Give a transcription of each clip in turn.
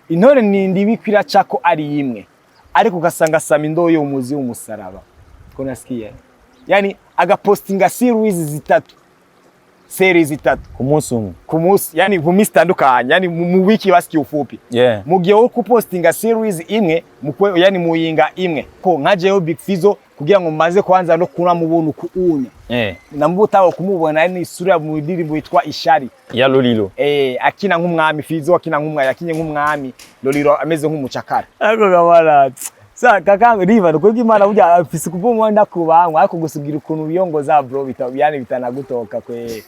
intore nindi bikwira cako ari imwe ariko ugasanga Sami ndo yo umuzi w'umusaraba ko nasikiye yani agapostinga series 3 ku munsi yani mu minsi itandukanye yani mu wiki basikiye ufupi mu gihe wo kupostinga series imwe yani muyinga imwe ko nkajeyo Big Fizzo kugira ngo maze kwanza no kuna mubuntu kuunya namubutaho kumubona ni isura mu ndirimbo yitwa Ishari ya Lolilo akina nk'umwami Fizzo akina nk'umwami yakinye nk'umwami Lolilo ameze nk'umucakara ariko gabara sa kakanga riva no kwigi Imana burya afise kuvumwa ndakubankwa ariko gusugira ukuntu biyongoza bro yani bitanagutoka kwe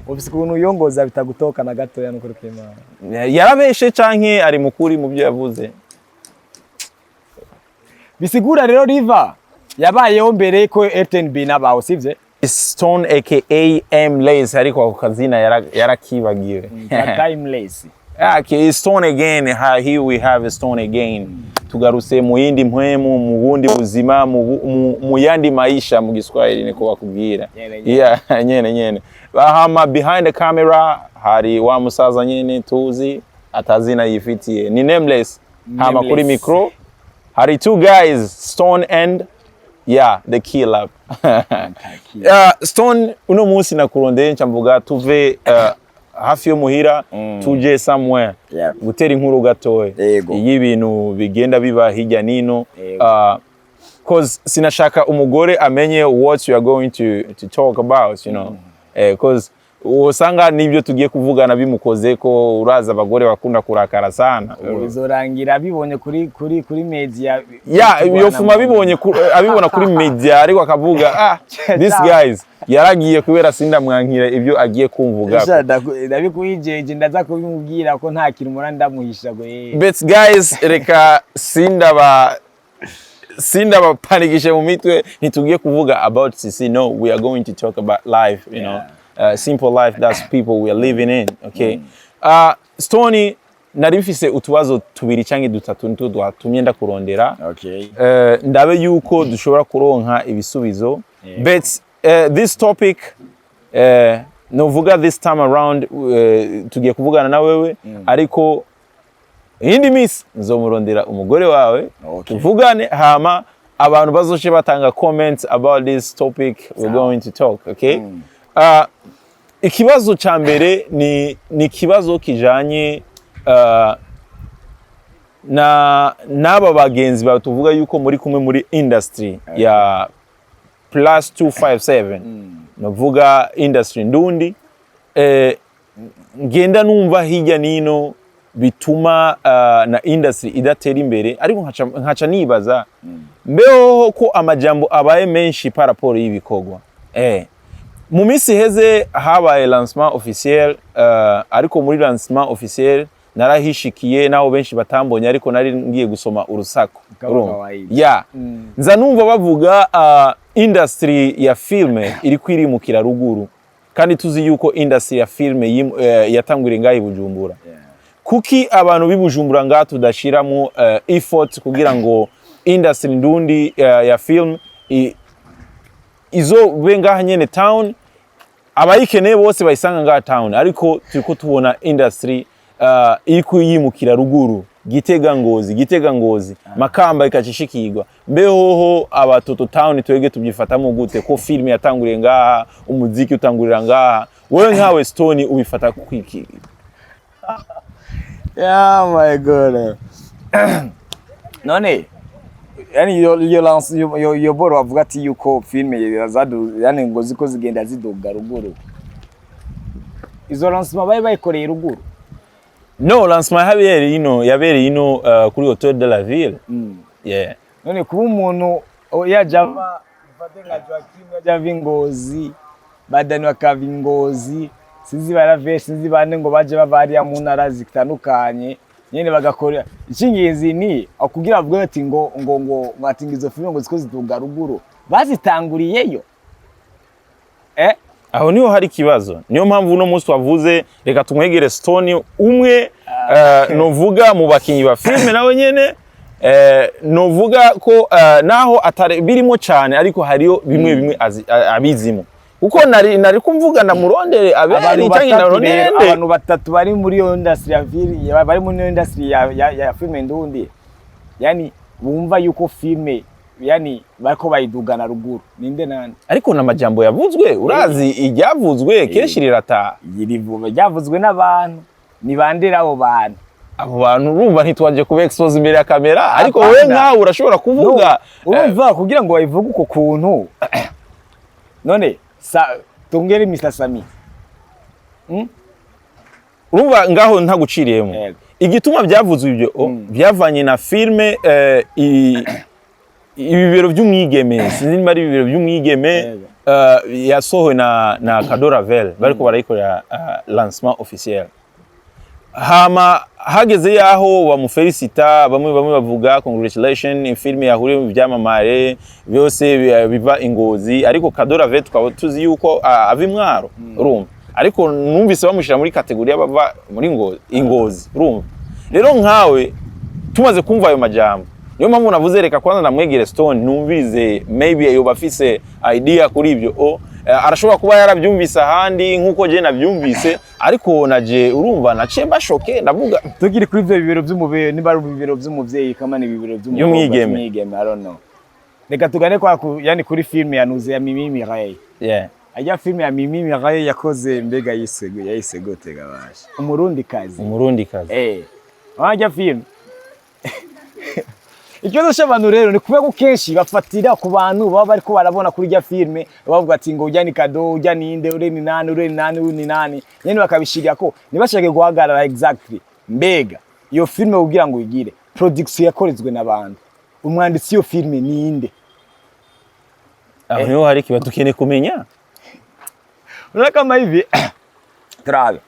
ofisi kuntu yongoza bitagutoka na gato ya nukuri kw'Imana yarabeshe canke ari mukuri mu byo yavuze bisigura rero Riva yabayeho mbere ko RTNB nabaho sivye Stone aka Aimless ariko ako kazina yarakibagiwe Timeless okay Stone again here we have Stone again tugaruse mu yindi mpwemu mu bundi buzima mu yandi maisha mu Giswahili niko bakubwira nyene bahama behind the camera hari wa musaza nyene tuzi atazina yifitiye ni Nameless hama kuri micro hari two guys Stone and the killer Stone uno munsi nakurondeye ncamvuga tuve hafi yo muhira tuje somewhere gutera inkuru gatoye y'ibintu bigenda biba hirya nino cause sinashaka umugore amenye what you are going to talk about you know cause usanga nibyo tugiye kuvugana bimukoze ko uraza abagore bakunda kurakara sana bizorangira bibonye kuri media yofuma bibonye abibona kuri media ariko akavuga this guys yaragiye kubera sinda mwankira ibyo agiye kumvuga ndabikuyijeje ndaza kubimubwira ko nta kintu mura ndamuhisha gwe but guys reka sinda bapanikishe mu mitwe ntitugiye kuvuga about CC no we are going to talk about life you know simple life that's people we are living in okay Stony narifise utubazo tubiri canke dutatu nito dwatumye ndakurondera ndabe yuko dushobora kuronka ibisubizo but this topic novuga this time around tugiye kuvugana na wewe ariko indi miss nzomurondera umugore wawe tuvugane hama abantu bazoshe batanga comments about this topic we're going to talk okay ikibazo ca mbere ni kibazo kijanye n'aba bagenzi batuvuga yuko muri kumwe muri industry ya plus 257 navuga industry ndundi ngenda numva hirya nino bituma na industry idatera imbere ariko nkaca nibaza mbeho ko amajambo abaye menshi par rapport y'ibikogwa mu minsi heze habaye lancement officiel ariko muri lancement officiel narahishikiye naho benshi batambonye ariko nari ngiye gusoma urusako nza numva bavuga industry ya filme iri kwirimukira ruguru kandi tuzi yuko industry ya filme yatangwira ngaho Bujumbura kuki abantu bibujumbura ngaho tudashiramo effort kugira ngo industry ndundi ya film izo benga nyene town abayikeneye bose bayisanga ngaha town ariko turiko tubona industry iri kuyimukira ruguru Gitega Ngozi Makamba ikacishikirwa mbehoho abatoto town twege tubyifatamo gute ko film yatanguriye ngaha umuziki utangurira ngaha wewe nkawe Stony ubifata kwiki yeah my god none yani yo boro avuga ati yuko filme yazadu yani ngo ziko zigenda zidoga ruguru izo lancement bayikoreye ruguru no lancement yabereye ino kuri Hotel de la Ville none kuba umuntu yajava vadenga Joaquim yajava Ngozi badani wakava Ngozi sinzi barave sinzi bande ngo baje bavariya mu ntara zitandukanye nyene bagakora ikingizi ni akugira avuga ati ngo matingizo filme ngo ziko ziduga ruguru bazitanguriyeyo aho niho hari kibazo niyo mpamvu uno munsi wavuze reka tumwegere Stony umwe novuga mu bakinyi ba filme nawe nyene novuga ko naho atari birimo cyane ariko hariyo bimwe abizimo uko nari kumvuga na murondere aberi cyangwa narondere abantu batatu bari muri yo industry ya film, bari muri yo industry ya film ndundi, yani bumva yuko filme yani bariko bayidugana ruguru ninde nande, ariko namajambo yavuzwe urazi iryavuzwe keshi rirata yirivuba ryavuzwe n'abantu ni bandera abo bantu urumva ntitwaje kuba expose imbere ya kamera, ariko wowe nkawe urashobora kuvuga urumva kugira ngo bayivuge uko kuntu none tungere Mr Sami urumva ngaho ntaguciriyemo igituma byavuzwe ibyo byavanye na filme ibibero by'umwigeme sinzi niba ari ibibero by'umwigeme yasohowe na Kadoravel bariko barayikorera lancement officiel. Hama hageze yaho bamufelicita bamwe bavuga congratulations, filme yahuriye mu byamamare byose biva Ingozi, ariko Kadoravel tukaba tuzi yuko ava Imwaro urumva, ariko numvise bamushira muri kategori y'abava muri Ingozi urumva. Rero nkawe tumaze kumva ayo majambo niyo mpamvu navuze reka kwanza namwegere Stone numvize maybe yoba afise idea kuri ibyo arashobora kuba yarabyumvise ahandi nkuko je nabyumvise, ariko naje urumva nace mbashoke ndavuga tugiri kuri ibyo bibero by'umubyeyi niba ari ibibero by'umuvyeyi kama ni ibibero by'umwigeme I don't know. Reka tugane kwa yani kuri film yanuze ya Mimi Mireille. Ajya film ya Mimi Mireille yakoze mbega yayise gote gabasha umurundi kazi ajya film ikibazo cy'abantu rero ni kubera ko kenshi bafatira ku bantu baba bariko barabona kuri rya filme bavuga ati ngo ujya ni Kado ujya ninde ure ni nani nyene bakabishiga ko nibashake guhagarara exactly mbega iyo filme ugira ngo igire production yakorezwe n'abantu umwanditsi iyo filme ninde aho hari kiba tukene kumenya kama hivi trabe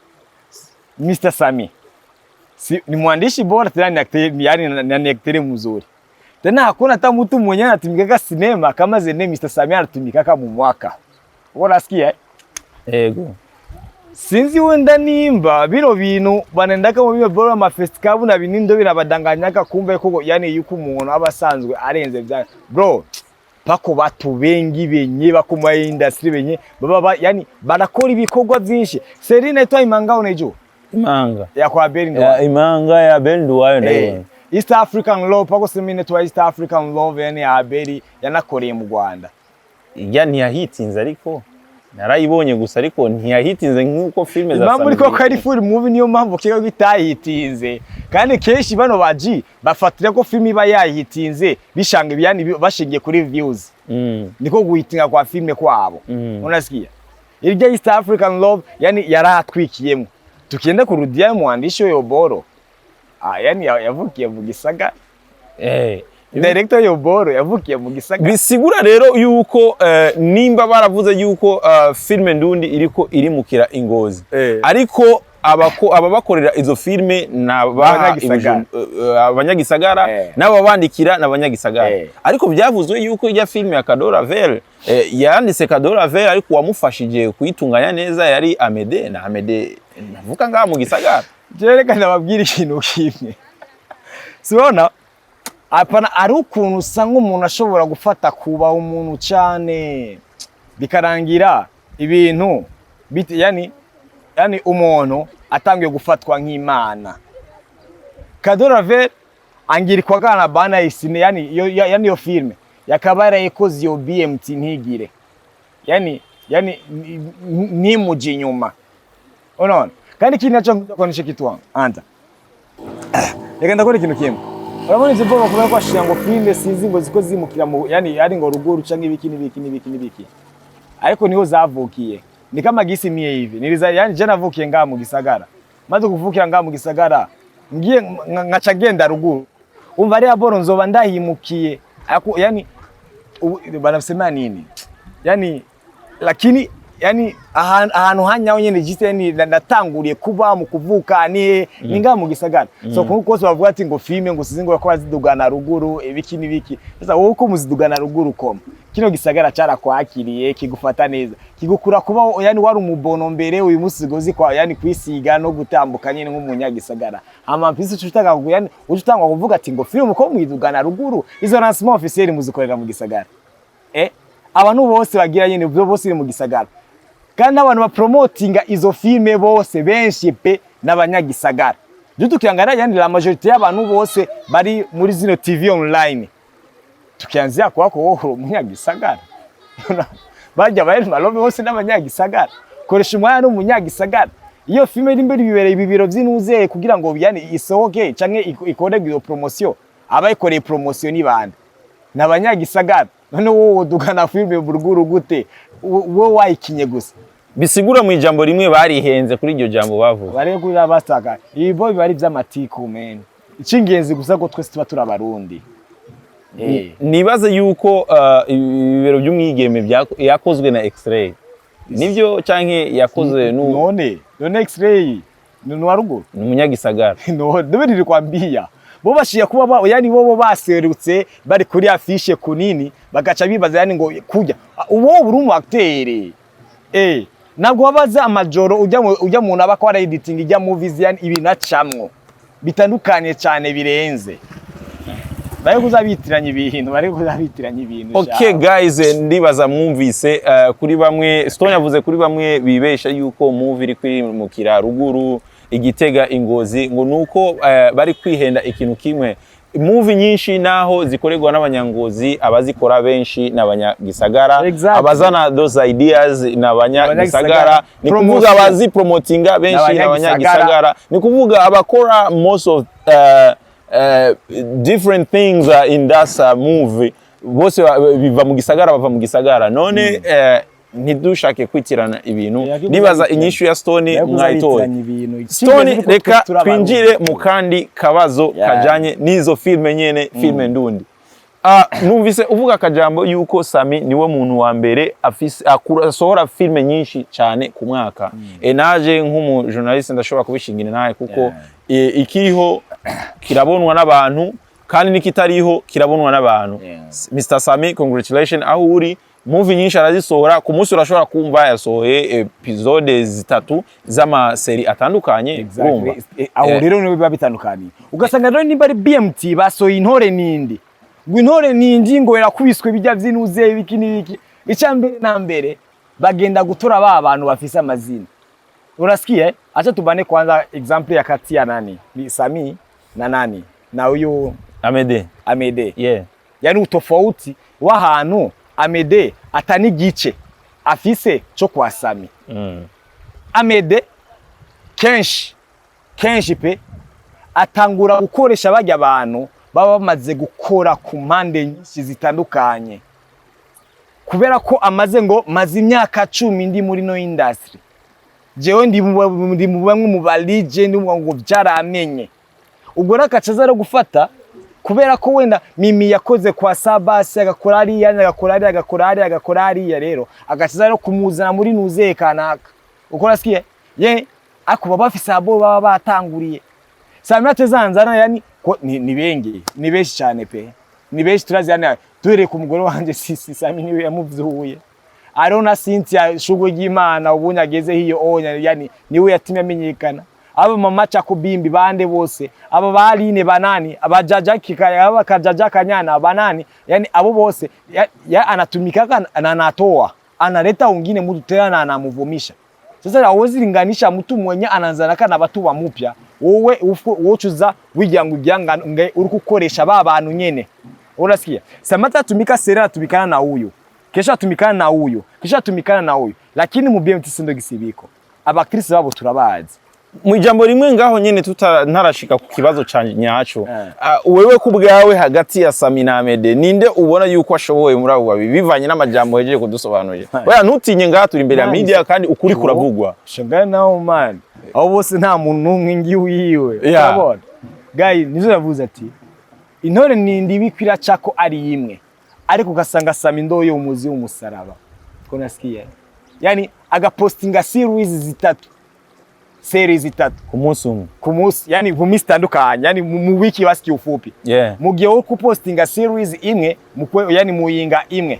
Mr Sami ni mwandishi bora tena ni acteur mzuri. Tena hakuna hata mtu mwenye anatumika sinema kama zene Mr Sami anatumika kama mwaka. Unasikia? Ego. Sinzi wenda nimba bino bintu banendaka mu bibe bora ma festival na binindo birabadanganyaka kumbe ko yani yuko umuntu abasanzwe arenze bya. Bro, pako batu bengi benye bakuma industry benye baba yani barakora ibikorwa byinshi. Serine twa Imanga unejo. Imanga ya kwa Beri ndo Imanga ya Beri ndo wayo ndayo East African Love pako semine twa East African Love yani ya Beri yanakoreye mu Rwanda ya ntiyahitinze ariko narayibonye gusa ariko ntiyahitinze nkuko filme za Sami ko kari full movie niyo mpamvu kiko gitahitinze kandi kenshi bano baji bafatira ko filme iba yahitinze bishanga byani bashingiye kuri views niko guhitinga kwa filme kwabo unasikia irya East African Love yani yaratwikiyemo tukienda kurudia mwandishi Yoboro yani yavukiye mu Gisagara director Yoboro yavukiye mu Gisagara bisigura rero yuko nimba baravuze yuko filme ndundi iriko irimukira Ingozi ariko ababakorera izo filme abanyagisagara n'ababandikira n'abanyagisagara ariko byavuzwe yuko ijya filme ya Kadoravel yanditse Kadoravel ariko wamufashije kuyitunganya neza yari Amede na Amede navuka ngaha mu Gisagara jereka ndababwira ikintu kimwe sibona apana ari ukuntu usanga umuntu ashobora gufata kubaho umuntu cyane bikarangira ibintu yani umuntu atangiye gufatwa nk'Imana. Kadoravel angirikwa kana bana isine yani yo filme yakabara yakoze yo BMT ntigire yani nimuji nyuma unaona kandi kinacho konisha kitu anta reka ndakora ikintu kimwe urabona izo bwo bakubera kwa shango filme sinzi ngo ziko zimukira mu yani ari ngo ruguru canke ibiki ariko niho zavukiye ni kama gisi mie hivi niliza yani jana navukiye ngaha mu Gisagara maze kuvukira ngaha mu Gisagara ngiye ngaca genda ruguru umva ari aboro nzoba ndahimukiye yani banasema nini yani lakini yani ahantu hanyaho nyene gite yani natanguriye kuba mu kuvuka ni ngaha mu Gisagara so kuko bavuga ati ngo filme ngo sizingo ko bazidugana ruguru ibiki sasa wowe ko muzidugana ruguru koma kino Gisagara cyarakwakiriye kigufata neza kigukura kuba yani wari umubono mbere uyu musigozi kwa yani kwisiga no gutambuka nyine nk'umunyagisagara amampisi cutaka yani utangwa kuvuga ati ngo filme ko mwidugana ruguru izo lancement officiel muzikorera mu Gisagara abantu bose bagira nyine byo bose mu Gisagara kandi abantu bapromotinga izo filme bose benshi pe n'abanyagisagara. Tukiyangana yani la majorité y'abantu bose bari muri zino TV online tukianzia kwako wowe umunyagisagara bajya bari malobe bose n'abanyagisagara koresha umwana n'umunyagisagara. Iyo filme iri imbere bibereye ibibiro by'inuze kugira ngo yani isohoke canke ikore iyo promotion, abayikoreye promotion ni bande n'abanyagisagara. None wowe dugana filme buruguru gute wowe wayikinye gusa? Bisigura mu ijambo rimwe barihenze kuri iryo jambo bavuga. Bare kuri abasaka ibo bari by'amatiku men. Icingenzi gusa ko twese tuba turabarundi. Nibaze yuko ibibero by'umwigeme yakozwe na X-Ray. Nivyo canke yakoze none X-Ray ni warugo ni umunyagisagara. No ndabiri kwambia bo bashiye kuba yani bo baserutse bari kuri afishe kunini bagaca bibaza yani ngo kujya uwo buri mu acteur nabwo wabaza amajoro ujya mu naba ko ara editing ijya movies yani ibinacamwo bitandukanye cyane birenze bari kuzabitiranya ibintu. Okay guys, ndibaza mwumvise kuri bamwe Stone yavuze kuri bamwe bibesha yuko movie iri kwimukira ruguru Igitega Ingozi ngo nuko bari kwihenda ikintu kimwe. Movie nyinshi naho zikorerwa n'abanyangozi abazikora benshi n'abanyagisagara. Abazana those ideas n'abanyagisagara ni kuvuga abazi promotinga benshi n'abanyagisagara ni kuvuga abakora most of different things in that movie bose biva mu gisagara bava mu gisagara. None ntidushake kwitirana ibintu. Nibaza inyishu ya Stone mwayitoye. Stone reka twinjire mu kandi kabazo kajanye n'izo filme nyene filme ndundi. Numvise uvuga akajambo yuko Sami niwe muntu wa mbere asohora filme nyinshi cyane ku mwaka. Naje nk'umu journalist ndashobora kubishingira naye kuko ikiriho kirabonwa n'abantu kandi nikitariho kirabonwa n'abantu. Mr. Sami, congratulations aho uri. Movie nyinshi arazisohora ku munsi urashobora kumva yasohoye episode 3 z'ama seri atandukanye. Aho rero niwe biba bitandukanye ugasanga rero nimba ari BMT basohoye intore nindi gw'intore nindi ngo yarakubiswe bijya vyinuze biki icambere na mbere bagenda gutora ba bantu bafise amazina. Urasikie acha tubane kwanza example ya kati ya nani ni Sami na nani na huyo Amede yani utofauti wa hantu Amede atani gice afise cyo kwa Sami. Amede kenshi pe atangura gukoresha bajya abantu baba bamaze gukora ku mpande nyinshi zitandukanye kubera ko amaze ngo maze imyaka 10 ndi muri no industry. Jewe ndi mu bamwe mu ba legend ngo byaramenye ubwo rakacaza ro gufata kubera ko wenda Mimi yakoze kwa Sabasi agakora ari rero agacaza ro kumuzana muri nuze kanaka ukora sikiye akuba bafise abo baba batanguriye. Sami atezanzana yani ni benshi cyane pe ni benshi turazi yani dore ku mugore wanje Sami niwe yamuvyuye Arona Cynthia shugo y'Imana ubunyageze hiyo onya yani niwe yatimye amenyekana. Aba mama Chakubimbi bande bose aba baline banani abajaja kikaya aba kajaja kanyana banani yani abo bose ya anatumika anatoa analeta wengine mtu tena anamuvumisha. Sasa awozilinganisha mtu mwenye ananzana kana batu bamupya wowe wocuza wijyangu byanga uri gukoresha ba bantu nyene. Urasikia Samata tumika Serena tumikana na huyo kesha tumikana na huyo kesha tumikana na huyo lakini mu BMT sindo gisibiko abakristo babo turabazi. Mu ijambo rimwe ngaho nyene ntarashika ku kibazo cyane nyaco. Wewe kubwawe hagati ya Sami na Amede ninde ubona yuko ashoboye muri abo babi bivanye n'amajambo hejeje kudusobanurira? Oya ntutinye ngaha turi imbere ya media kandi ukuri kuravugwa. Shangana nawo man abo bose nta muntu numwe ngiwiwe urabona guy nizo yavuze ati intore nindi bikwira cako ari imwe ariko ugasanga Sami ndoyo umuzi w'umusaraba ko nasikiye yani agapostinga series 3 ku munsi yani mu minsi itandukanye yani mu wiki basikiye ufupi mu gihe wo kupostinga series imwe yani muyinga imwe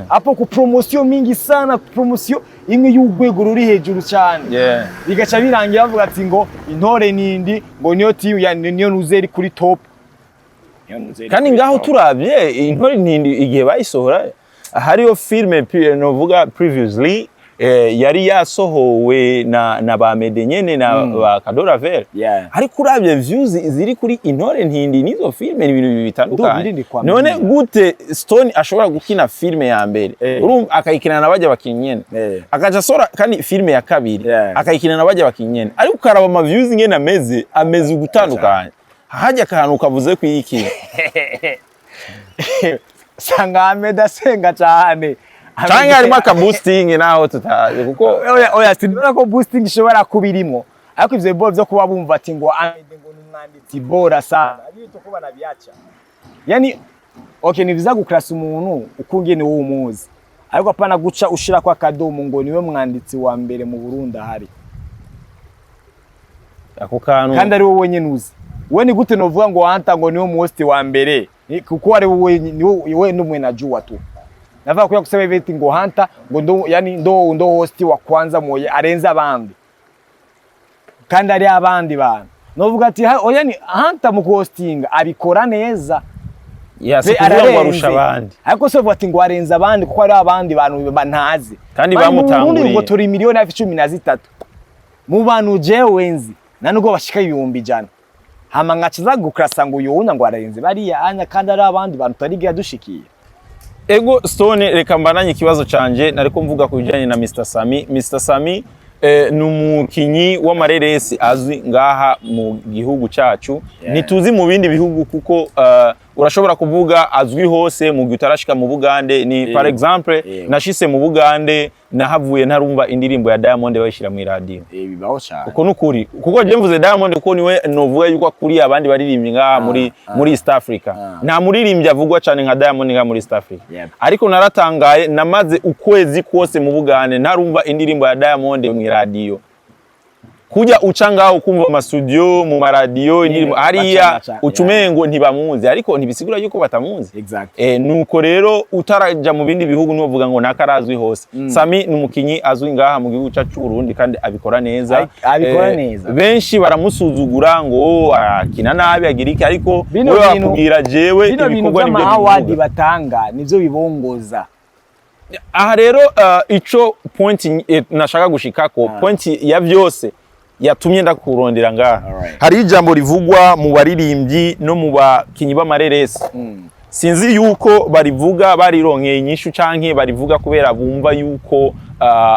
hapo ku promotion mingi sana promotion imwe y'ugwego ruri hejuru cyane bigaca birangira bavuga ati ngo intore nindi ngo niyo team yani niyo nuzeri kuri top kandi ngaho turabye intore nindi igihe bayisohora hariyo filme novuga previously yari yasohowe na ba Mede nyene na ba Kadora Vere ariko uravye views ziri kuri Intore Ntindi nizo filme ni ibintu bitandukanye none gute Stone ashobora gukina filme ya mbere urumva akayikina na bajya bakinyene akaja sora kandi filme ya kabiri akayikina na bajya bakinyene ariko ukaraba ama views ngene ameze gutandukanye hajya kantu kavuze kwiki sanga Mede senga cyane cyangwa harimo aka boosting naho tutaje kuko oya sinubona ko boosting ishobora kubirimo ariko ivyo bo byo kuba bumva ati ngo Amede ngo numwanditsi bora sana bito kuba nabiacha yani okay ni viza gukrasa umuntu ukungene wo umuzi ariko apana guca ushira kwa kadomo ngo niwe mwanditsi wa mbere mu Burundi ahari ako kantu kandi ari wowe nyene uzi we ni gute novuga ngo Hunter ngo niwe mu host wa mbere kuko ari wowe n'umwe najua tu nava kuya kusema hivi ngo Hunter ngo ndo host wa kwanza moye arenza abandi kandi ari abandi bana novuga ati oya ni Hunter mu hosting abikora neza ararusha abandi ariko so vuga ngo arenza abandi kuko ari abandi bantu bantazi kandi bamutanguriye ngo turi miliyoni 13 mu bantu je wenzi nanugo bashika 100 hama ngaciza gukrasa ngo uyuna ngo ararenze bariya anya kandi ari abandi bantu tarigiye dushikiye ego Stone reka mbananye ikibazo canje nariko mvuga kubijanye na Mr Sami. Mr Sami numukinyi w'amareresi azwi ngaha mu gihugu cyacu ntituzi mu bindi bihugu kuko urashobora kuvuga azwi hose mu gitarashika mu Bugande ni par exemple nashise mu Bugande nahavuye ntarumva indirimbo ya Diamond bayishira mu radio bibaho cyane uko nukuri kuko je mvuze Diamond kuko niwe novuga yuko kuri abandi baririmbyi ngaha muri East Africa nta muririmbyi avugwa cyane nka Diamond ngaha muri East Africa ariko naratangaye namaze ukwezi kose mu Bugande ntarumva indirimbo ya Diamond mu radio kujya uca ngaho kumva ama studio mu radio indirimbo hariya ucumengo ntibamuzi ariko ntibisigura yuko batamuzi nuko rero utaraja mu bindi bihugu n'uvuga ngo nakarazwi hose Sami numukinyi azwi ngaha mu gihugu cyacu Burundi kandi abikora neza benshi baramusuzugura ngo akina nabi agirike ariko we bakubwira jewe ibikorwa nibyo award batanga nivyo bibongoza aha rero ico point nashaka gushikako point ya vyose yatumye ndakurondera ngaha hari ijambo rivugwa mu baririmbyi no mu bakinyi b'amareresi sinzi yuko barivuga barironkeye inyishu canke barivuga kubera bumva yuko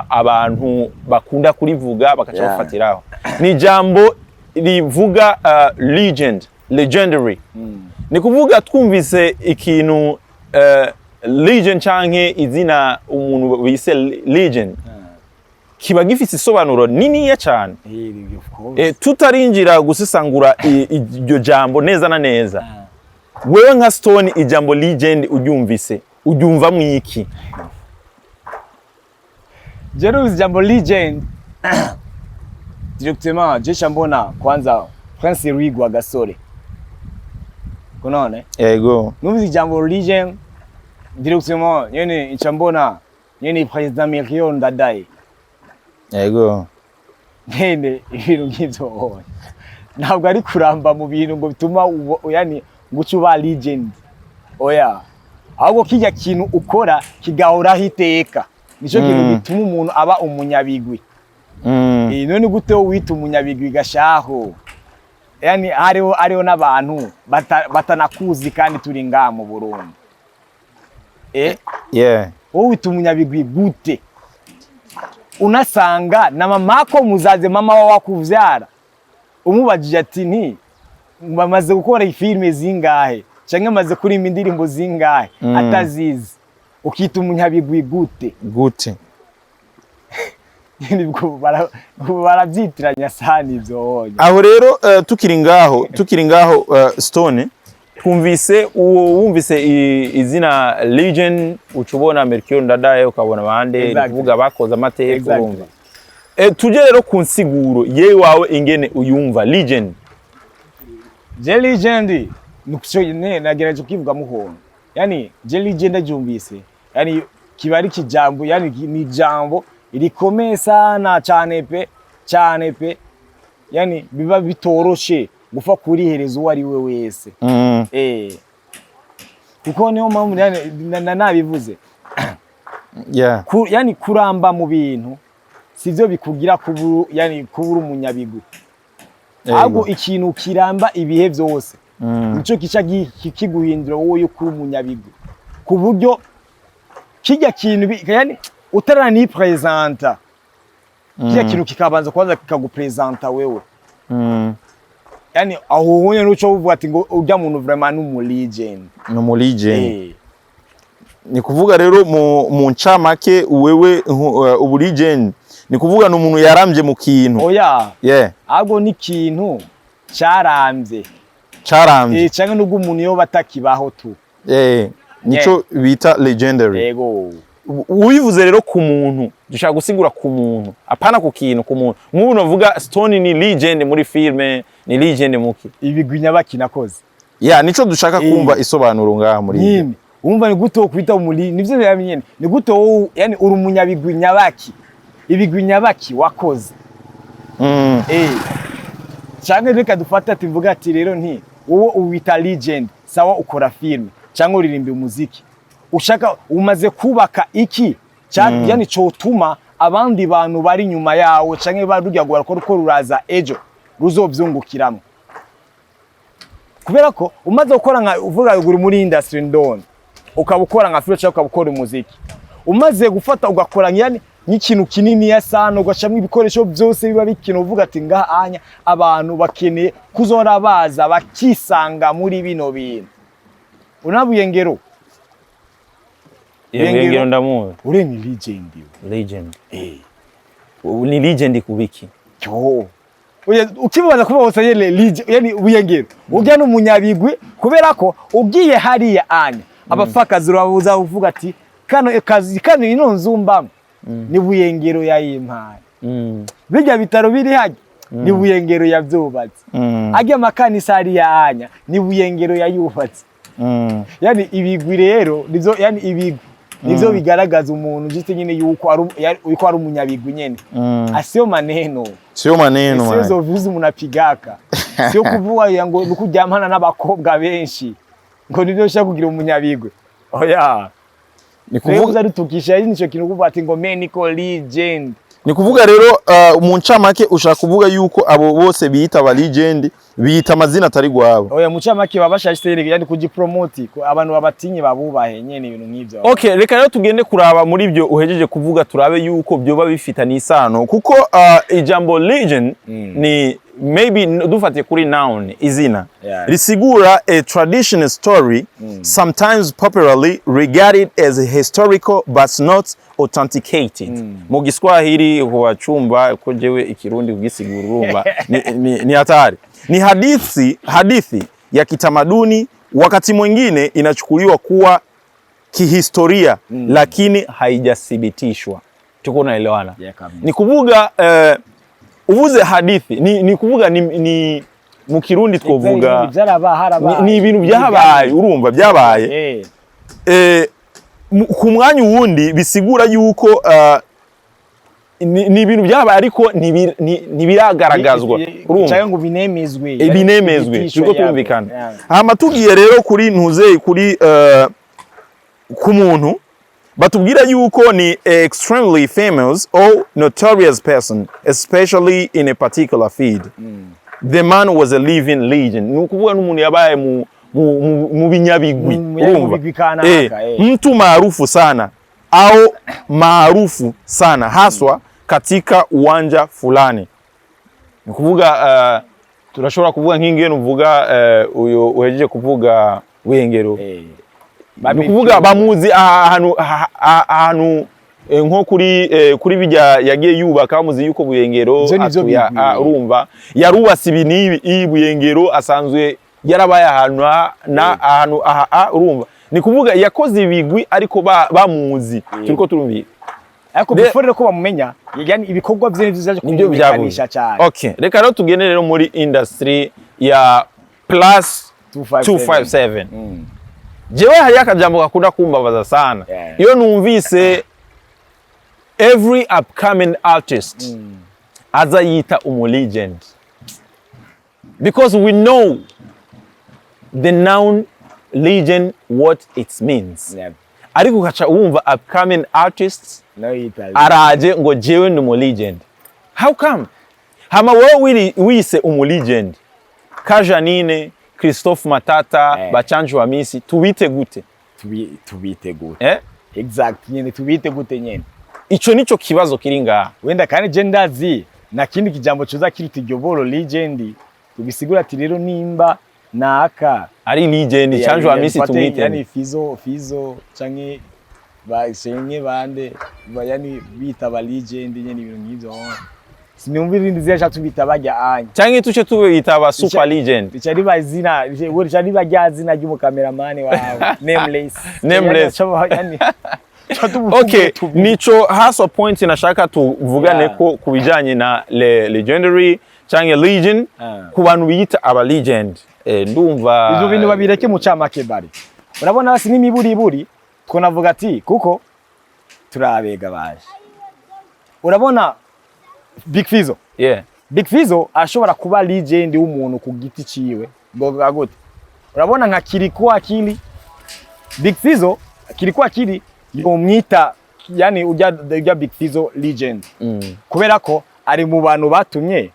abantu bakunda kurivuga bakaca bafatiraho ni ijambo rivuga legendary ni kuvuga twumvise ikintu legend canke izina umuntu bise legend kiba gifise isobanuro niniya cyane tutarinjira gusesangura iryo jambo neza na neza wewe nka Stone ijambo legend uryumvise uryumva mwiki Jeruzi jambo legend directement je chambona kwanza Prince Rwigwa Gasore kunaone yego numvise jambo legend directement yene chambona yene president Mirion Ndadaye yego nene ibintu nk'ivyo ntabwo ari kuramba mu bintu ngo bituma yani gucuba legend oya ahubwo kijya kintu ukora kigahora hiteka nico kintu bituma umuntu aba umunyabigwi none gute wita umunyabigwi gashaho yani hariho n'abantu batanakuzi kandi turi ngaha mu Burundi wowe wita umunyabigwi gute unasanga na mamako muzaze mama wa wakuvyara umubajije ati nti bamaze gukora filme zingahe canke maze kuri indirimbo zingahe atazizi ukita umunyabigwi gute nibwo baravyitiranya sana ivyo honye aho rero tukiri ngaho Stone twumvise wumvise izina legend ucubona Melchior Ndadaye ukabona bande kuvuga bakoza amateka urumva tuje rero ku nsiguro yewe wawe ingene uyumva legend je legend nukuco nagerageje kwivuga muhono yani je legend ajumvise yani kibari kijambo yani ni jambo irikomeye sana cyane pe yani biba bitoroshe gufa kuri herezo wari we wese kuko niyo mpamvu nabivuze Yeah. Yani kuramba mu bintu sivyo bikugira kubura umunyabigwi. Ahubwo ikintu kiramba ibihe vyose nico kica kiguhindura wowe kuri umunyabigwi ku buryo kijya kintu yani utarani presenta kijya kintu kikabanza kwanza kikagupresenta wewe. Yani aho ubonye nuco uvuga ati ngo urya muntu vraiment n'umu legend. N'umu legend. Ni kuvuga rero mu ncamake wewe ubu legend ni kuvuga n'umuntu yarambye mu kintu. Oya. Yeah. Ahubwo ni kintu carambye. Carambye. Canke n'ubwo umuntu yo batakibaho tu. Nico bita legendary. Yego. Ubivuze rero ku muntu dushaka gusigura ku muntu apana ku kintu ku muntu nk'ubu uvuga Stone ni legend muri filme ni legend muki ibigwi nyabaki nakoze nico dushaka kumva isobanuro ngaha muri nyine umva ni gute kwita umuli nivyo byamenyene ni gute yani uri umunyabigwi nyabaki ibigwi nyabaki wakoze cyangwa reka dufata ati mvuga ati rero nti wowe uwita legend sawa ukora filme cyangwa uririmba umuziki ushaka umaze kubaka iki yani cotuma abandi bantu bari nyuma yawe canke barujya gukora uko ruraza ejo ruzovyungukiramo kubera ko umaze gukora nka uvuga uri muri industry ndone ukabukora nka film cyangwa ukabukora umuziki umaze gufata ugakora yani n'ikintu kinini ya sana ugacamwe ibikoresho byose biba bikino uvuga ati ngahanya abantu bakeneye kuzora baza bakisanga muri bino bintu unabuye ngero Yengero ndamuwe. Ure ni legend. Legend. Ni legend kubiki. Cyo. Ukibaza kuba wose yele legend yani ubuyengero. Ujya no munyabigwi kubera ko ugiye hariya anya. Abafakazi urabuza uvuga ati kano kazi kano ino nzumba ni buyengero ya impara. Bijya bitaro biri haje ni buyengero yavyubatse. Ajya makanisa hariya anya ni buyengero yayubatse. Yani ibigwi rero nizo yani ibigwi nivyo bigaragaza umuntu gite nyine yuko ari umunyabigwi nyene asiyo maneno siyo zovuze umuntu apigaka siyo kuvuga ngo nukuryamana n'abakobwa benshi ngo nivyo shaka kugira umunyabigwi oya ni kuvuga ari tukisha nico kintu kuvuga ati ngo medical legend ni kuvuga rero mu ncamake ushaka kuvuga yuko abo bose biyita ba legend biyita amazina atari gwabo oya mu ncamake babashashite yani kugipromote abantu babatinye babubahe nyene ibintu nk'ivyo okay reka rero tugende kuraba muri byo uhejeje kuvuga turabe yuko byo babifitanye isano kuko ijambo legend ni maybe dufate kuri noun izina risigura a traditional story sometimes popularly regarded as historical but not authenticated mu Giswahili kwa chumba ko jewe ikirundi kugisigura urumva ni hatari ni hadithi ya kitamaduni wakati mwingine inachukuliwa kuwa kihistoria lakini haijathibitishwa tuko naelewana ni kuvuga uvuze hadithi ni kuvuga ni mu Kirundi twovuga ni ibintu byabaye urumva byabaye ku mwanya wundi bisigura yuko ni ibintu byabaye ariko ntibiragaragazwa urumva cyangwa ngo binemezwe tuko tumvikana hama tugiye rero kuri ntuzeye kuri ku muntu batubwira yuko ni extremely famous or notorious person especially in a particular field the man was a living legend nukuvuga n'umuntu yabaye mu binyabigwi urumva mtu maarufu sana au maarufu sana haswa katika uwanja fulani nukuvuga turashobora kuvuga nk'ingene uvuga uyo uhejeje kuvuga wengero nukuvuga bamuzi ahantu nko kuri bijya yagiye yubaka bamuzi yuko Buyengero urumva yarubase ibintu Buyengero asanzwe yarabaye ahantu urumva ni kuvuga yakoze ibigwi ariko bamuzi turiko turumvira ariko before ko bamumenya yani ibikorwa bye bizaje kumenyekanisha cyane okay reka rero tugene rero muri industry ya plus 257 jewe hari akajambo gakunda kumbabaza sana iyo numvise every upcoming artist azayita legend because we know the noun legend what it means ariko ukaca wumva upcoming artists nawe yitaye araje ngo jewe ni mu legend. How come? Hama wowe wise umu legend ka Janine, Christophe Matata, Bachanju wa Misi, tubite gute? Tubite gute. Exact, nyene tubite gute nyene. Ico nico kibazo kiri ngaha. Wenda kandi je ndazi na kindi kijambo coza kiruta iryo boro legend. Tubisigura ati rero nimba naka ari legend Chanju wa Misi tumwite. Yani Fizo canke bashenye bande bayani bita ba legend nyene ibintu nk'ivyo. Sinumva irindi zira tubita bajya anya. Canke tuce tubita aba super legend. Bicari bazina, bicari bajya zina ry'umu cameraman wawe. Nameless. Yani okay, nico haso point nashaka tuvugane ko kubijanye na legendary canke legend ku bantu biyita aba legend. Ndumva izo bintu babireke mu camake bari. Urabona basi n'imiburiburi twonavuga ati kuko turabega baje. Urabona Big Fizzo. Yeah. Big Fizzo ashobora kuba legend w'umuntu ku giti ciwe. Boga gute. Urabona nka Kiriko Akili. Big Fizzo Kiriko Akili yomwita yani ujya Big Fizzo legend. Kubera ko ari mu bantu batumye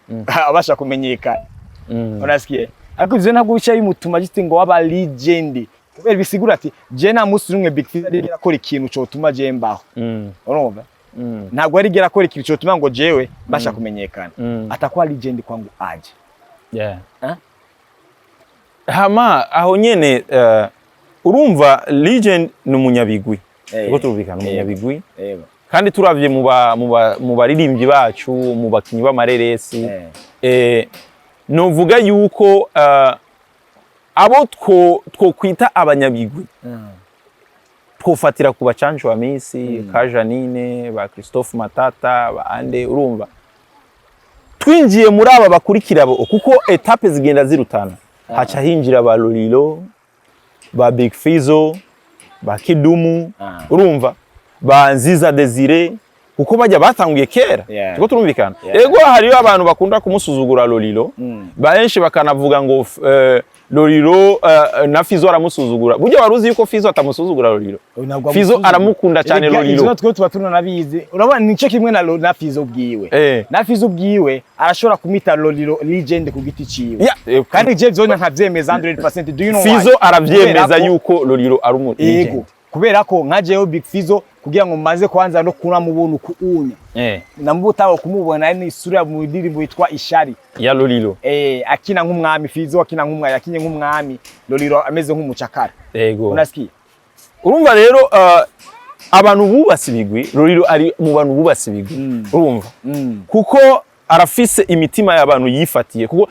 abasha kumenyekana. Unasikiye? Ariko ivyo ntabwo bica bimutuma gite ngo waba legend. Kubera bisigura ati je na musi rumwe Big Fizzo ari akora ikintu cyo tuma je mbaho. Urumva? Ntabwo ari gera akora ikintu cyo tuma ngo jewe basha kumenyekana. Atakuwa legend kwangu aje. Yeah. Hama aho nyene urumva legend ni umunyabigwi. Uko tubikana umunyabigwi. Kandi turavye mu baririmbyi bacu, mu bakinyi b'amareresi. Novuga yuko abo two kwita abanyabigwi. Twofatira ku Bachanju wa Misi, ka Janine, ba Christophe Matata, ba ande urumva. Twinjiye muri aba bakurikira bo kuko etape zigenda zirutana. Haca hinjira ba Lolilo, ba Big Fizzo, ba Kidumu, urumva, ba Nziza Desire kuko bajya batanguye kera. Tuko turumvikana. Ego hariyo abantu bakunda kumusuzugura Lolilo. Benshi bakanavuga ngo Lolilo na Fizzo aramusuzugura. Burya waruzi yuko Fizzo atamusuzugura Lolilo. Fizzo aramukunda cyane Lolilo. Izo twe tuba tunabizi. Urabona nico kimwe na Fizzo bwiwe. Na Fizzo bwiwe arashobora kumita Lolilo legend ku giti ciwe. Kandi je vyona nkavyemeza 100%. Do you know why? Fizzo aravyemeza yuko Lolilo ari umu legend. Kubera ko nkajeho Big Fizzo kugira ngo maze kwanza no kuna mubuntu kuunya. Namubutaho kumubona ni isura mu ndirimbo yitwa Ishari ya Lolilo. Akina nk'umwami Fizzo akina yakinye nk'umwami Lolilo ameze nk'umucakara. Yego. Unasikiye? Urumva rero abantu bubasi bigwi Lolilo ari mu bantu bubasi bigwi. Urumva? Kuko arafise imitima y'abantu yifatiye kuko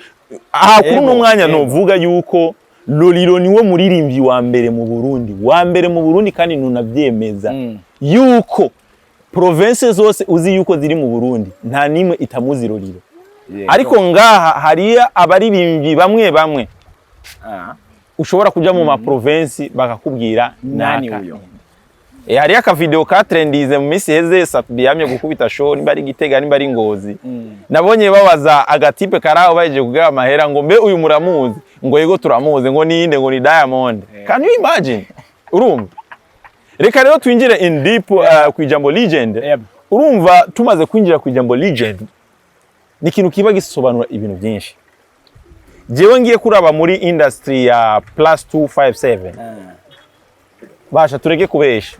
aha kuri no mwanya no vuga yuko Lolilo niwe muririmbyi wa mbere mu Burundi kandi nunavyemeza yuko province zose uzi yuko ziri mu Burundi nta nimwe itamuzi Lolilo. Ariko ngaha hariya abaririmbyi bamwe ushobora kuja mu ma province bakakubwira nani uyo. Hariya ka video ka trendize mu misi heze Saturday yamye gukubita show nimba ari Gitega nimba ari Ngozi. Nabonye babaza agatipe karaho baje kugira amahera ngo mbe uyu muramuzi ngo yego turamuzi ngo ninde ngo ni Diamond. Can you imagine? Urumva? Reka rero twinjire in deep ku ijambo legend. Urumva tumaze kwinjira ku ijambo legend ni ikintu kiba gisobanura ibintu byinshi. Jewe ngiye kuraba muri industry ya +257. Basha tureke kubesha.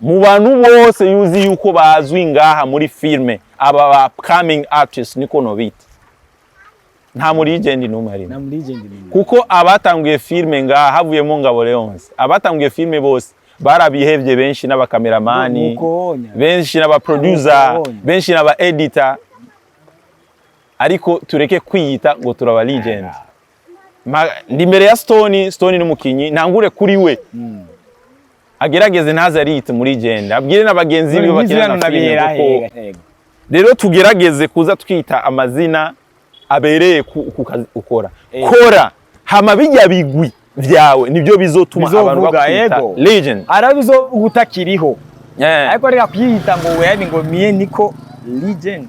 Mu bantu bose yuzi yuko bazwi ngaha muri filme aba upcoming artists niko nobita. Nta muri legend numwe hari. Nta muri legend numwe. Kuko abatanguye filme ngaha havuyemo Ngabo Leonce. Abatanguye filme bose barabihevye benshi n'abakameramani, benshi n'abaproducer, benshi n'aba editor. Ariko tureke kwiyita ngo turaba legend. Ndi mbere ya Stone n'umukinyi ntangure kuri we. Agerageze ntazarite muri legend. Abwire n'abagenzi biwe bakina na filime kuko rero tugerageze kuza twita amazina abereye ku kazi ukora. Kora hama bijya bigwi vyawe nibyo bizotuma abantu bakwita legend. Arabizo gutakiriho. Ariko reka kwiyita ngo we yani ngo miye niko legend.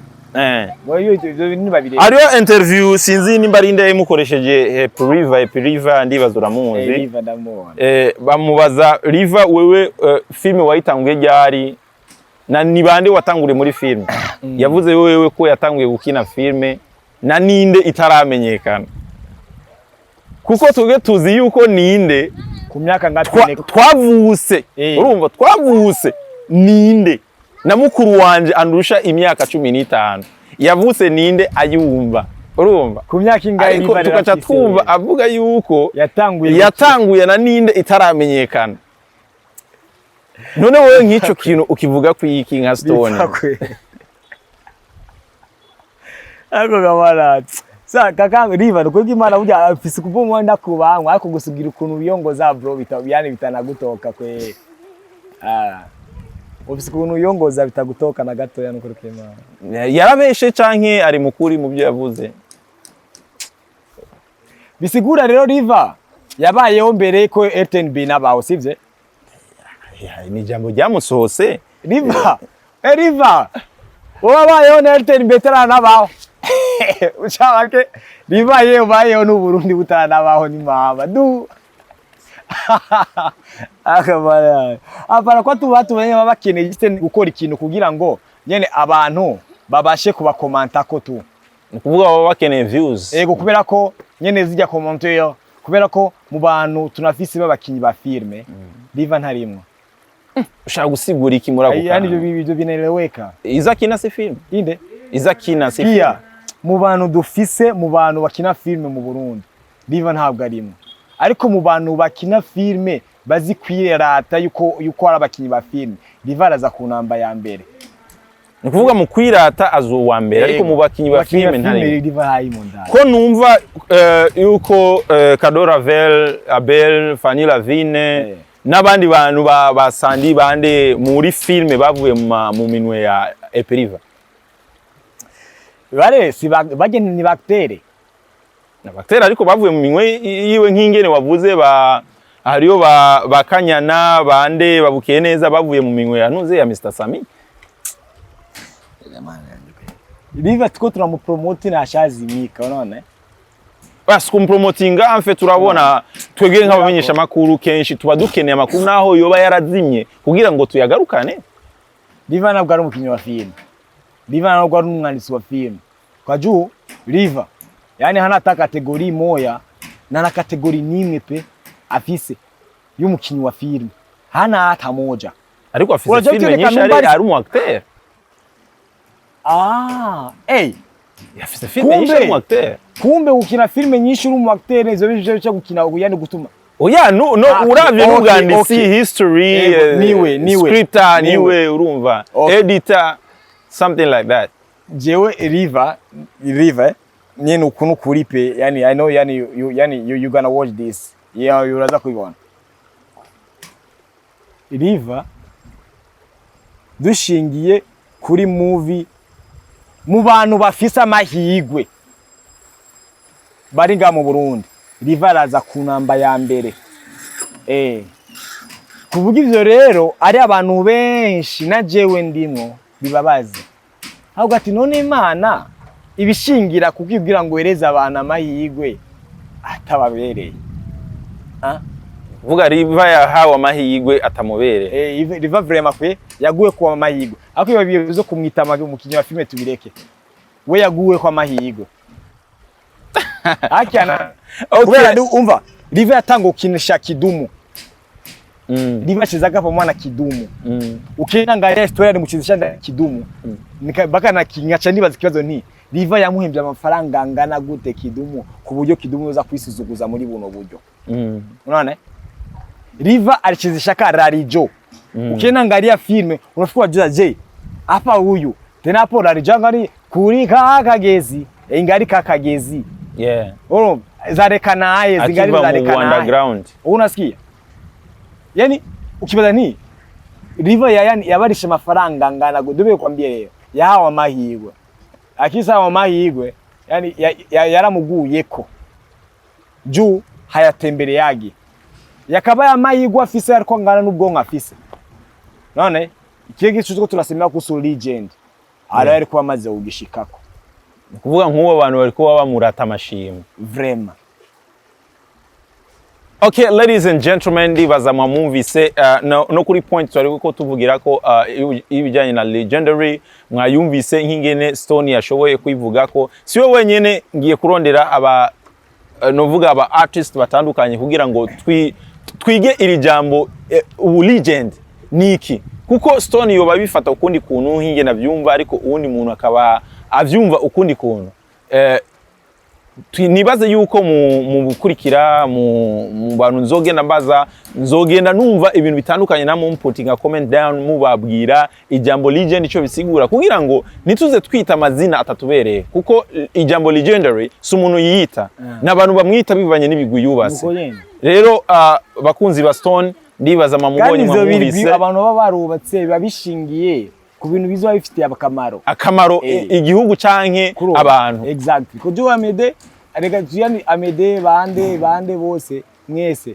Boyo ibyo bintu babire. Ariyo interview sinzi nimba ari nde mukoresheje Riva ndibaza uramuzi. Riva ndamubona. Bamubaza Riva wewe filme wayitanguye ryari na ni bande watanguriye muri filme. Yavuze wewe ko yatanguye gukina filme na ninde itaramenyekana. Kuko tuge tuzi yuko ninde ku myaka ngatene twavuse. Urumva twavuse ninde na mukuru wanje andurusha imyaka 15 yavutse ninde ayumva urumva ku myaka ingahe Riva tukaca twumva avuga yuko yatanguye na ninde itaramenyekana. None wowe nk'ico kintu ukivuga ku iki nka Stone ako gamarati sa kaka Riva nuko Imana burya afise kubumwa ndakubangwa ariko gusugira ukuntu biyongoza bro bitanagutoka kwe ofisi kuntu yongoza bitagutoka na gato nuko Imana yarabeshe canke ari mukuri mu byo yavuze. Bisigura rero Riva yabayeho mbere ko RTNB nabaho sivye ni jambo ryamusohose Riva Riva wabayeho na RTNB taranabaho ucabake Riva yebayeho n'u Burundi butaranabaho ni mama du akamara apara kwa tumenye babakeneye gukora ikintu kugira ngo nyene abantu babashe kubakomanta ko tu kuvuga baba bakeneye views kubera ko nyene zijya commentaire kubera ko mu bantu tunafise babakinyi ba filme Riva ntarimwe ushaka gusigura iki muri ako yani ibyo bineleweka izakina se film inde izakina se film mu bantu dufise mu bantu bakina filme mu Burundi Riva ntabwo arimwe ariko mu bantu bakina filme bazi kwirata yuko ari abakinyi ba filme Riva araza ku namba ya mbere. Ni kuvuga mu kwirata azo wa mbere ariko mu bakinyi ba filme ntari Riva hayimo ndani. Ko numva yuko Kadora Abel Fanny Lavine n'abandi bantu ba Sandi bande muri filme bavuye mu minwe ya Riva. Bare si bageni ni baktere. Nabatera ariko bavuye mu minwe yiwe nk'ingene wavuze hariyo bakanyana bande babukiye neza bavuye mu minwe ya ntuze ya Mr Sami. Riva tuko turamupromote na shazimika unaona basi kumpromotinga en fait turabona twege nk'abamenyesha makuru kenshi tuba dukeneye amakuru naho yoba yarazimye kugira ngo tuyagarukane. Riva ntabwo ari umukinyi wa film. Riva ntabwo ari umwanditsi wa film. Kwa juu Riva yani hana hata kategori moya na kategori nimwe pe afise y'umukinyi wa film hana hata moja ariko afise film nyinshi ari umu acteur afise film nyinshi ari umu acteur kumbe ukina film nyinshi uri umu acteur izo bije cyo gukina yani gutuma oya no uravye n'ubwanditsi history niwe scripter niwe urumva editor something like that. Jewe Riva nyene ukuntu kuri pe yani I know yani you gonna watch this uraza kubibona. Riva dushingiye kuri movie mu bantu bafise amahigwe bari nga mu Burundi Riva araza ku namba ya mbere kuvuga ivyo rero ari abantu benshi na jewe ndimo bibabaza ahubwo ati none Imana ibishingira kukwibwira ngo wereze abantu amahigwe atababereye vuga Riva yahawe amahigwe atamubereye Riva vraiment kwe yaguye kwa amahigwe ariko iba bizo kumwita umukinyi wa filme tubireke we yaguye kwa amahigwe akana kubera umva Riva yatanga ukinisha Kidumu Riva chizaga pamoja na Kidumu ukienda ngaya story ni muchizisha Kidumu baka na kingacha nibaza kibazo nti Riva yamuhembye amafaranga angana gute Kidumu ku buryo Kidumu yoza kwisuzuguza muri buno buryo unaona Riva alichezesha Rarijo ukienda ngalia filme unafikwa jua je hapa huyu tena hapo Rarijo ngari kuri kakagezi ingari kakagezi zarekana aye zingari zarekana underground unasikia yani ukibaza ni Riva yani yabarisha amafaranga ngana gudube kwambie leo yahawa amahigwe akisa amahigwe yani yaramuguyeko juu hayatembere yagi yakaba amahigwe afise ariko ngana n'ubwonko afise none ikige cyuko turasemera ku so legend arari kuba amaze kugishikako. Kuvuga nk'uwo abantu bari kuba bamurata amashimwe. Vraiment. Okay, ladies and gentlemen, ndibaza mwumvise no kuri point twari ko tuvugira ko ibijyanye na Legendary mwayumvise nk'ingene Stone yashoboye kwivuga ko siwe wenyene ngiye kurondera novuga aba artist batandukanye kugira ngo twige iri jambo ubu legend niki, kuko Stone yoba bifata ukundi kuntu hinge navyumva, ariko uwundi muntu akaba avyumva ukundi kuntu. Nibaze yuko mu gukurikira mu bantu nzogenda numva ibintu bitandukanye, namwe mputinga comment down mubabwira ijambo legend ico bisigura, kugira ngo nituze twita amazina atatubereye, kuko ijambo Legendary si umuntu yiyita, n'abantu bamwita bivanye n'ibigwi yubase. Rero bakunzi ba Stone ndibaza mamubonye mwumvise abantu baba barubatse babishingiye ku bintu bizo bifitiye akamaro igihugu canke abantu. Exactly. Kujo Amede arega tuyani Amede bande bose mwese,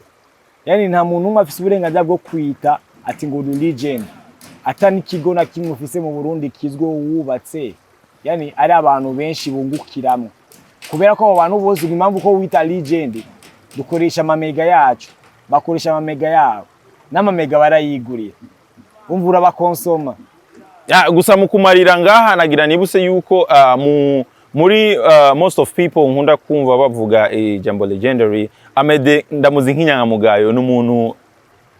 yani nta muntu umwe afise uburenganzira bwo kwita ati ngo legend atani kigo na kimwe ufise mu Burundi kizwe wubatse, yani ari abantu benshi bungukiramwe, kubera ko abantu bose impamvu ko wita legend dukoresha amamega yacu, bakoresha amamega yabo n'amamega barayiguriye, umvura bakonsoma. Gusa mukumarira ngaha nagira nibuse yuko muri most of people nkunda kumva bavuga ijambo Legendary, Amede ndamuzi nk'inyangamugayo, n'umuntu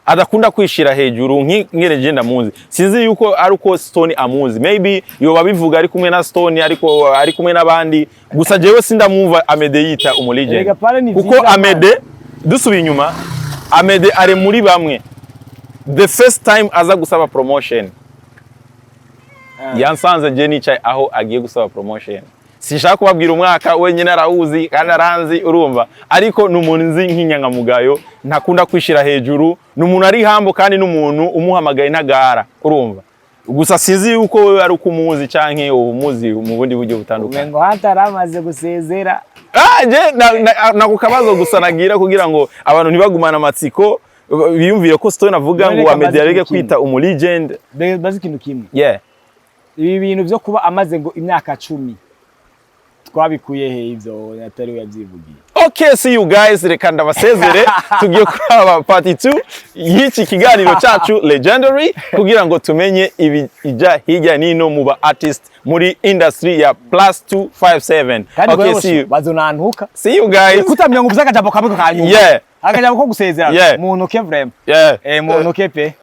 adakunda kwishira hejuru nk'ingere Legend amuzi. Sinzi yuko ari uko Stone amuzi, maybe yoba bivuga ari kumwe na Stone ariko ari kumwe n'abandi, gusa jewe sindamwumva Amede yita umu legend, kuko Amede dusubiye inyuma, Amede ari muri bamwe the first time aza gusaba promotion yansanze je nicaye aho agiye gusaba promotion. Sinshaka kubabwira umwaka wenyine arawuzi kandi aranzi, urumva, ariko n'umuntu nzi nk'inyangamugayo, ntakunda kwishira hejuru, n'umuntu ari hambo kandi n'umuntu umuhamagaye ntagara, urumva. Gusa sinzi yuko ari ukumuzi canke umuzi mu bundi buryo butandukanye. Ngo hataramaze gusezera. Je nakukabazo gusa nagira kugira ngo abantu ntibagumana amatsiko, biyumvire ko Stone avuga ngo Amede areke kwita umu legend. Bazi ikintu kimwe. Yeah. Ibi bintu byo kuba amaze ngo imyaka 10 twabikuye he ivyo atari yavyivugiye. Okay, see you guys, reka ndabasezere tugiye kuraba part 2 y'iki kiganiro cyacu Legendary, kugira ngo tumenye ija hirya nino mu ba artist muri industry ya +257. Okay, see you. Bazonantuka. See you guys. Kutamya ngo uzaka jambo kamwe kanyuma. Yeah. Akajambo ko gusezera. Yeah. Muntu ke vraiment. Yeah. Muntu ke pe.